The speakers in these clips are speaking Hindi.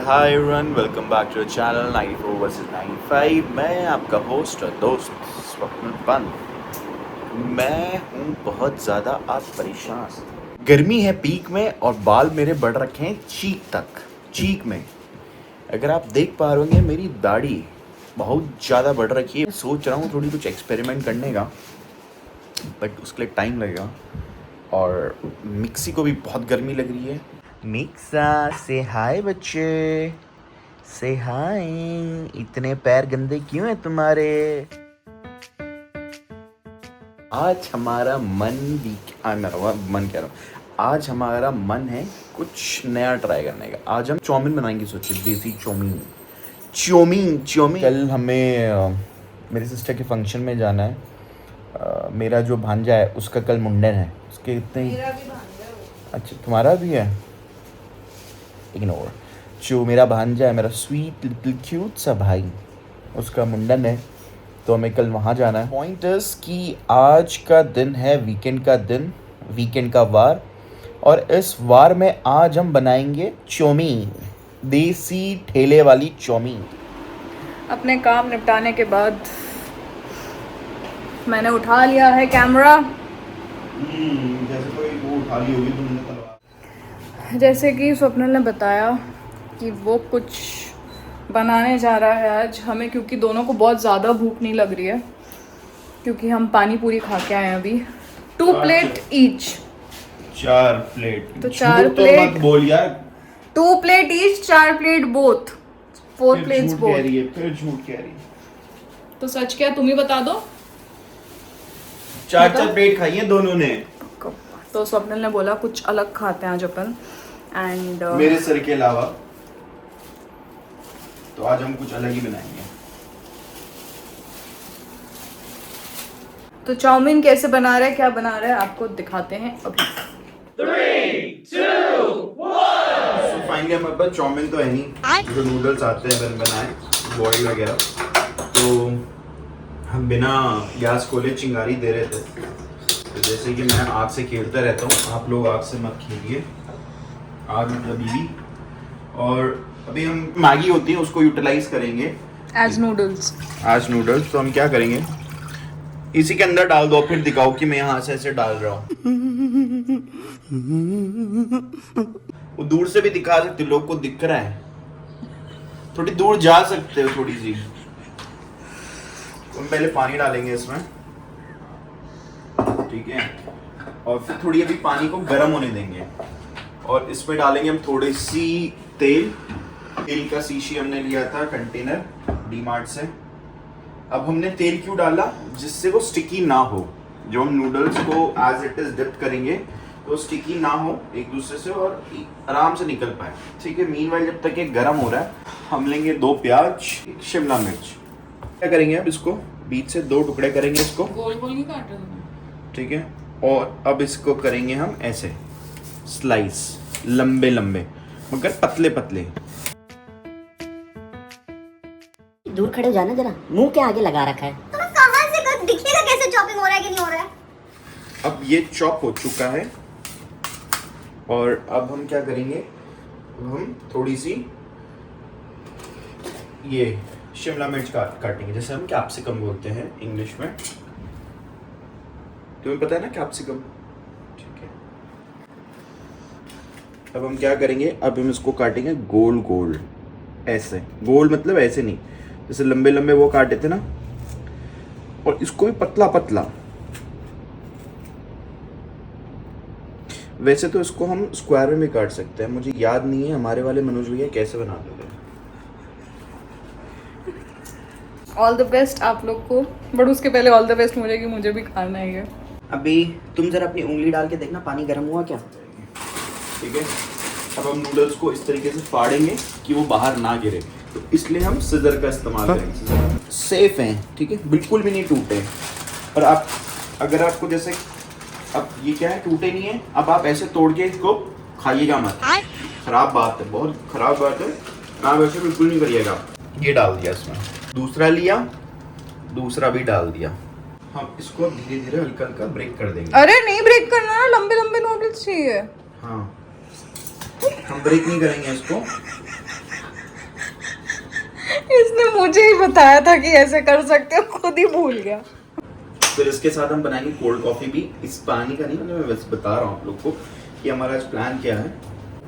Hi everyone, welcome back to the channel 94 versus 95। मैं आपका होस्ट और दोस्त स्वप्न पंत। मैं हूँ बहुत ज़्यादा आज परेशान। गर्मी है पीक में और बाल मेरे बढ़ रखे हैं चीक तक, चीक में। अगर आप देख पा रहे होंगे मेरी दाढ़ी बहुत ज़्यादा बढ़ रखी है। सोच रहा हूँ थोड़ी कुछ एक्सपेरिमेंट करने का, बट उसके लिए टाइम लगेगा और मिक्सी को भी बहुत गर्मी लग रही है। मिक्सा से हाय बच्चे, से हाय। इतने पैर गंदे क्यों हैं तुम्हारे? आज हमारा मन कह रहा हूँ, आज हमारा मन है कुछ नया ट्राई करने का। आज हम चाउमीन बनाएंगे, सोचे देसी चाउमीन। चाउमीन कल हमें मेरे सिस्टर के फंक्शन में जाना है। मेरा जो भांजा है उसका कल मुंडन है। उसके इतने ही। मेरा भी भांजा है वो। अच्छा, तुम्हारा भी है? इग्नोर। जो मेरा भांजा है, मेरा स्वीट लिटिल क्यूट सा भाई, उसका मुंडन है, तो हमें कल वहाँ जाना है। पॉइंट इज कि आज का दिन है वीकेंड का दिन, वीकेंड का वार, और इस वार में आज हम बनाएंगे चाउमीन, देसी ठेले वाली चाउमीन। अपने काम निपटाने के बाद मैंने उठा लिया है कैमरा। जैसे कोई वो उठा ली होगी तुमने तलवार। जैसे कि स्वप्निल ने बताया कि वो कुछ बनाने जा रहा है आज हमें, क्योंकि दोनों को बहुत ज़्यादा भूख नहीं लग रही है, क्योंकि हम पानी पूरी खा के आए हैं अभी। 2 प्लेट ईच। 4 प्लेट तो 4 तो प्लेट मत बोल यार। 2 plate each, 4 plate both, 4 plates कह बोथ। रही है, फिर झूठ कह रही है। तो सच क्या, तुम ही बता दो। 4 प्लेट खाई है दोनों ने। तो स्वप्निल ने बोला कुछ अलग खाते हैं आज अपन, एंड मेरे सर के अलावा। तो आज हम कुछ अलग ही बनाएंगे। तो चाउमीन कैसे बना रहा है, क्या बना रहा है, आपको दिखाते हैं अभी। 3, 2, 1। फाइनली हमारे पास चाउमीन तो है नहीं, जो नूडल्स आते हैं बनाए बॉईल वगैरह, तो हम बिना गैस खोले चिंगारी दे रहे थे। तो जैसे कि मैं आग से खेलता रहता हूँ, आप लोग आग से मत खेलिए, आग मतलब बीवी। और अभी हम मैगी होती है उसको यूटिलाइज करेंगे एज नूडल्स। तो हम क्या करेंगे, इसी के अंदर डाल दो, फिर दिखाओ कि मैं यहाँ से ऐसे डाल रहा हूँ। वो दूर से भी दिखा सकते, लोग को दिख रहा है, थोड़ी दूर जा सकते हो थोड़ी सी। तो हम पहले पानी डालेंगे इसमें, ठीक है, और फिर थोड़ी अभी पानी को गर्म होने देंगे, और इसमें डालेंगे हम थोड़ी सी तेल का शीशी हमने लिया था कंटेनर डीमार्ट से। अब हमने तेल क्यों डाला, जिससे वो स्टिकी ना हो। जो हम नूडल्स को एज इट इज डिप करेंगे तो स्टिकी ना हो एक दूसरे से और आराम से निकल पाए, ठीक है। मीनवाइल जब तक ये गर्म हो रहा है, हम लेंगे 2 प्याज, 1 शिमला मिर्च। क्या करेंगे अब, इसको बीच से 2 टुकड़े करेंगे, इसको गोल गोल नहीं काट रहे, ठीक है। और अब इसको करेंगे हम ऐसे स्लाइस, लंबे लंबे मगर पतले पतले। दूर खड़े हो जाना जरा, मुंह के आगे लगा रखा है। तुम्हें कहां से दिखेगा कैसे चॉपिंग हो रहा है कि नहीं हो रहा है? अब ये चॉप हो चुका है, और अब हम क्या करेंगे, हम थोड़ी सी ये शिमला मिर्च काटेंगे, जैसे हम कैप्सिकम बोलते हैं इंग्लिश में। तुम्हें पता है ना कैप्सिकम, ठीक है। अब हम क्या करेंगे, अब हम इसको काटेंगे गोल गोल, ऐसे गोल मतलब ऐसे नहीं, जैसे लंबे लंबे वो काटे थे ना, और इसको भी पतला पतला। वैसे तो इसको हम स्क्वायर में भी काट सकते हैं, मुझे याद नहीं है हमारे वाले मनोज भैया कैसे बनाते थे। ऑल द बेस्ट आप लोग को, बट उसके पहले ऑल द बेस्ट मुझे, कि मुझे भी खाना है ये। अभी तुम जरा अपनी उंगली डाल के देखना पानी गर्म हुआ क्या। ठीक है, अब हम नूडल्स को इस तरीके से फाड़ेंगे कि वो बाहर ना गिरे, तो इसलिए हम सिजर का इस्तेमाल करेंगे। सेफ हैं, ठीक है, बिल्कुल भी नहीं टूटे। और आप अगर आपको जैसे, अब ये क्या है, टूटे नहीं है, अब आप ऐसे तोड़ के इसको खाइएगा मत, खराब बात है, बहुत खराब बात है, आप ऐसे बिल्कुल नहीं करिएगा। ये डाल दिया इसमें, दूसरा लिया, दूसरा भी डाल दिया। हम इसको धीरे धीरे हल्का हल्का ब्रेक कर देंगे। अरे नहीं ब्रेक करना ना, लंबे लंबे नूडल्स चाहिए। हाँ, हम ब्रेक नहीं करेंगे इसको, इसने मुझे ही बताया था कि ऐसे कर सकते हो, खुद ही भूल गया। फिर इसके साथ हम बनाएंगे कोल्ड कॉफी भी। इस पानी का नहीं, मैं बस बता रहा हूँ आप लोग को कि हमारा आज प्लान क्या है।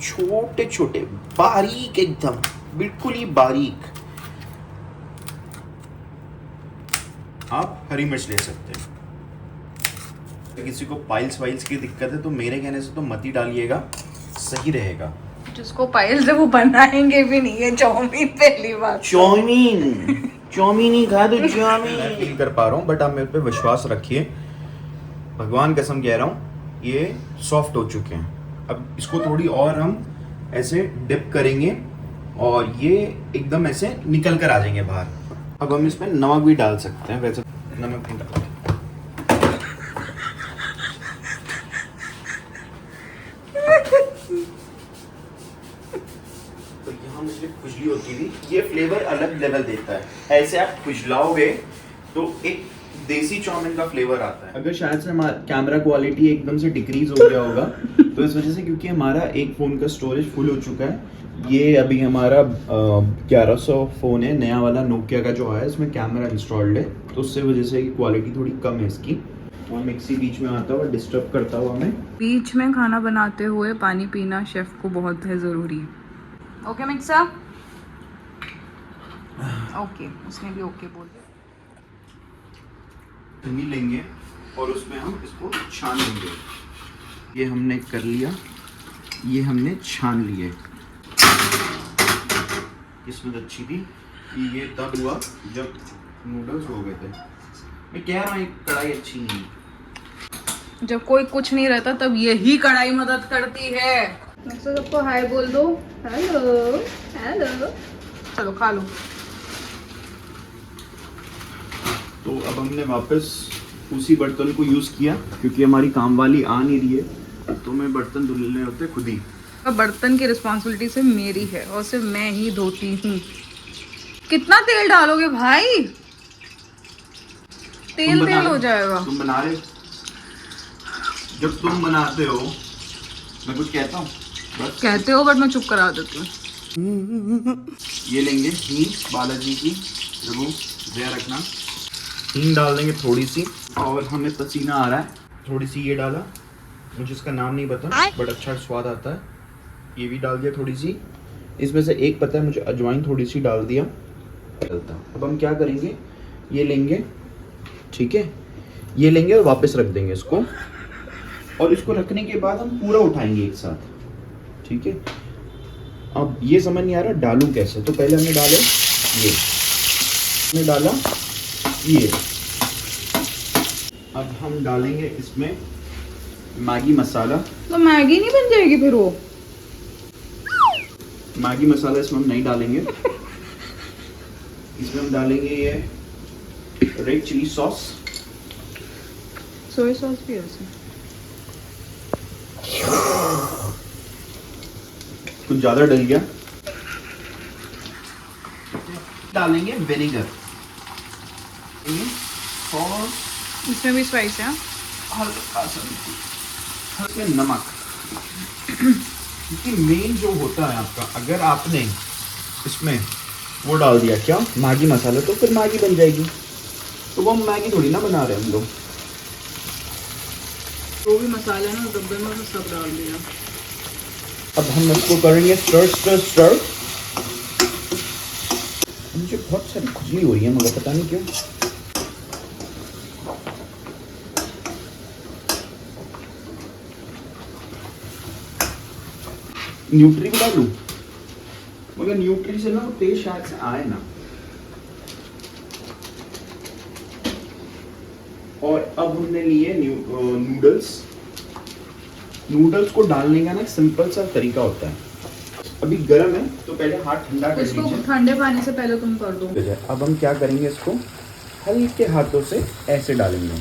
छोटे छोटे बारीक, एकदम बिल्कुल ही बारीक आप हरी मिर्च ले सकते हैं। तो किसी को पाइल्स वाइल्स की दिक्कत है तो मेरे कहने से तो मत ही डालिएगा, सही रहेगा। जिसको पायल से वो बनाएंगे भी नहीं है चाउमीन, पहली बात। चाउमीन ही खा दो, चाउमीन। मैं फील कर पा रहा हूँ, बट आप मेरे पे विश्वास रखिए, भगवान कसम कह रहा हूँ, ये सॉफ्ट हो चुके हैं। अब इसको थोड़ी और हम ऐसे डिप करेंगे और ये एकदम ऐसे निकल कर आ जाएंगे बाहर। अब हम इसमें नमक भी डाल सकते हैं, वैसे नमक नहीं डालते। तो यहाँ मुझे खुजली होती थी, ये फ्लेवर अलग लेवल देता है। ऐसे आप खुजलाओगे तो एक देसी चाउमीन का फ्लेवर आता है। अगर शायद से हमारा कैमरा क्वालिटी एकदम से डिक्रीज हो गया होगा तो इस वजह से, क्योंकि हमारा एक फ़ोन का स्टोरेज फुल हो चुका है। ये अभी हमारा 1100 फ़ोन है, नया वाला नोकिया का जो आया है, इसमें कैमरा इंस्टॉल्ड है, तो उससे वजह से क्वालिटी थोड़ी कम है इसकी। और मिक्सी बीच में आता हुआ डिस्टर्ब करता हुआ हमें। बीच में खाना बनाते हुए पानी पीना शेफ को बहुत है ज़रूरी। ओके मिक्सा, ओके, उसने भी ओके बोल दिया। दही लेंगे और उसमें हम इसको छान लेंगे। ये हमने कर लिया, ये हमने छान लिए। किस्मत अच्छी थी कि ये तब हुआ जब नूडल्स हो गए थे। मैं कह रहा हूँ एक कढ़ाई अच्छी नहीं है। जब कोई कुछ नहीं रहता तब यही कढ़ाई मदद करती है। मिक्सा सबको हाय बोल दो। हेलो हेलो, चलो खा लो। तो अब हमने वापस उसी बर्तन को यूज़ किया, क्योंकि हमारी काम वाली आ नहीं रही है, तो मैं बर्तन धुलने होते खुद ही। अब बर्तन की रिस्पॉन्सिबिलिटी सिर्फ मेरी है और सिर्फ मैं ही धोती हूँ। कितना तेल डालोगे भाई? तेल तेल हो जाएगा। तुम बना रहे, जब तुम बनाते हो मैं कुछ कहता हूँ? बस कहते हो, बट मैं चुप करा देती हूँ। ये लेंगे हींग, बालाजी की, जरूर ध्यान रखना। हींग डाल देंगे थोड़ी सी, और हमें पसीना आ रहा है, थोड़ी सी ये डाला, मुझे इसका नाम नहीं पता बट अच्छा स्वाद आता है। ये भी डाल दिया थोड़ी सी, इसमें से एक पता है मुझे, अजवाइन थोड़ी सी डाल दिया। अब हम क्या करेंगे, ये लेंगे, ठीक है, ये लेंगे और वापस रख देंगे इसको, और इसको रखने के बाद हम पूरा उठाएंगे एक साथ, ठीक है। अब ये समझ नहीं आ रहा डालूं कैसे, तो पहले हमने डाले ये, हमने डाला ये, अब हम डालेंगे इसमें मैगी मसाला। तो मैगी नहीं बन जाएगी फिर वो? मैगी मसाला इसमें हम नहीं डालेंगे, इसमें हम डालेंगे ये red chilli sauce, soya sauce भी है इसमें। कुछ ज़्यादा डल गया। डालेंगे विनेगर और इसमें भी स्पाइस है। हल्का सा हल्के नमक, क्योंकि मेन जो होता है आपका, अगर आपने इसमें वो डाल दिया क्या, मैगी मसाला, तो फिर मैगी बन जाएगी। तो वो हम मैगी थोड़ी ना बना रहे हैं हम लोग। जो भी मसाला है ना डब्बे में तो सब डाल दिया। अब हम इसको करेंगे स्टर स्टर स्टर। मुझे बहुत सारी खुजली हो रही है मगर पता नहीं क्यों। न्यूट्री भी डालूं, मगर न्यूट्री से ना वो टेस्ट शायद से आए ना। और अब हमने लिए नूडल्स। नूडल्स को डालने का ना सिंपल सा तरीका होता है। अभी गर्म है तो पहले हाथ ठंडा कर इसको लीजिए। ठंडे पानी से पहले तुम कर दो। अब हम क्या करेंगे, इसको हल्के हाथों से ऐसे डालेंगे,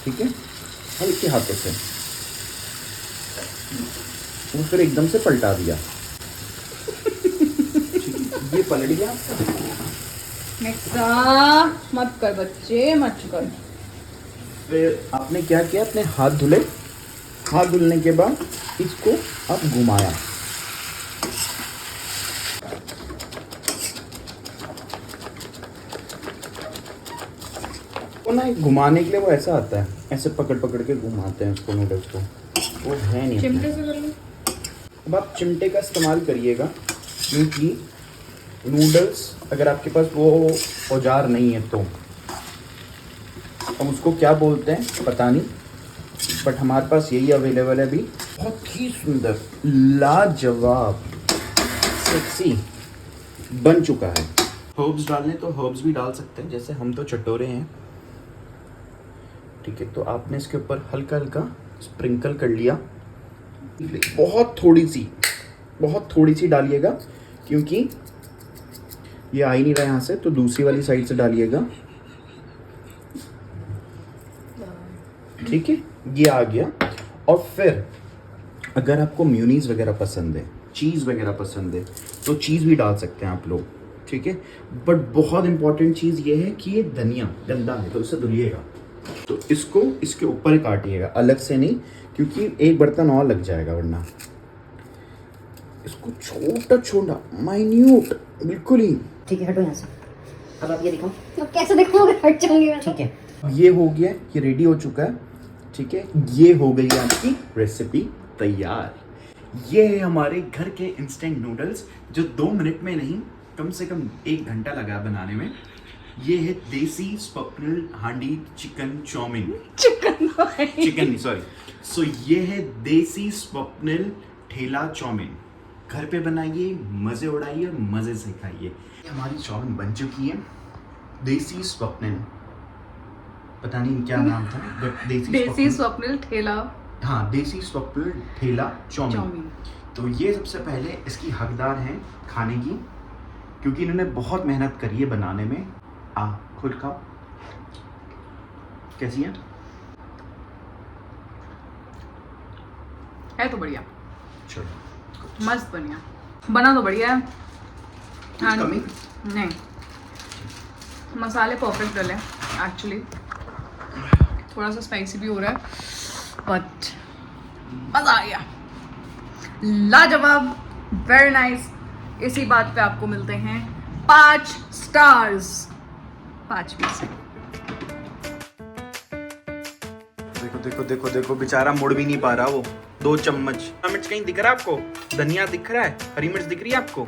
ठीक है, हल्के हाथों से। वो फिर एकदम से पलटा दिया। ये पलट गया। मिक्सा मत कर बच्चे, मत कर। फिर आपने क्या किया, अपने हाथ धुले, हाथ धुलने के बाद इसको आप घुमाया। उसको ना घुमाने के लिए वो ऐसा आता है, ऐसे पकड़ पकड़ के घुमाते हैं उसको, नूडल्स को। वो है नहीं अपने। चिमटे से कर लो। अब आप चिमटे का इस्तेमाल करिएगा, क्योंकि नूडल्स अगर आपके पास वो औजार नहीं है तो, अब उसको क्या बोलते हैं पता नहीं, बट हमारे पास यही अवेलेबल है अभी। बहुत ही सुंदर, लाजवाब, सेक्सी बन चुका है। हर्ब्स डालने तो हर्ब्स भी डाल सकते हैं, जैसे हम तो चटोरे हैं, ठीक है। तो आपने इसके ऊपर हल्का हल्का स्प्रिंकल कर लिया, बहुत थोड़ी सी डालिएगा, क्योंकि ये आ ही नहीं रहा यहाँ से, तो दूसरी वाली साइड से डालिएगा, ठीक है। ये आ गया। और फिर अगर आपको म्यूनीस वगैरह पसंद है, चीज़ वगैरह पसंद है, तो चीज़ भी डाल सकते हैं आप लोग, ठीक है। बट बहुत इंपॉर्टेंट चीज़ ये है कि ये धनिया गंदा है, तो इसे धुलिएगा, तो इसको इसके ऊपर काटिएगा, अलग से नहीं, क्योंकि एक बर्तन और लग जाएगा वरना। इसको छोटा छोटा माइन्यूट, बिल्कुल ही। ठीक है, हटो यहाँ से। अब आप ये दिखाओ। तो कैसे देखोगे, हट जाऊंगी मैं। ठीक है, ये हो गया, ये रेडी हो चुका है, ठीक है। ये हो गई आपकी रेसिपी तैयार। ये है हमारे घर के इंस्टेंट नूडल्स, जो 2 मिनट में नहीं, कम से कम 1 घंटा लगा बनाने में। ये है देसी स्वप्निल हांडी चिकन चाउमीन, चिकन नहीं, सॉरी। सो ये है देसी स्वप्निल ठेला चाउमीन। घर पे बनाइए, मज़े उड़ाइए और मज़े से खाइए। हमारी चाउमीन बन चुकी है, देसी स्वप्निल, पता नहीं क्या नाम था, बट देसी स्वप्निल ठेला, हाँ, देसी स्वप्निल ठेला चाउमीन। तो ये सबसे पहले इसकी हकदार हैं खाने की, क्योंकि इन्होंने बहुत मेहनत करी है बनाने में। खुद खाओ, कैसी है? है तो बढ़िया, चलो, मस्त बढ़िया बना, तो बढ़िया है। हाँ, कमी नहीं, मसाले परफेक्ट डले एक्चुअली, थोड़ा सा स्पाइसी भी हो रहा है, बट मज़ा आ गया, लाजवाब, वेरी नाइस। इसी बात पे आपको मिलते हैं 5 स्टार्स, 5 में से। देखो देखो देखो देखो, बेचारा मुड़ भी नहीं पा रहा वो। 2 चम्मच मिर्च कहीं दिख रहा है आपको? धनिया दिख रहा है? हरी मिर्च दिख रही है आपको?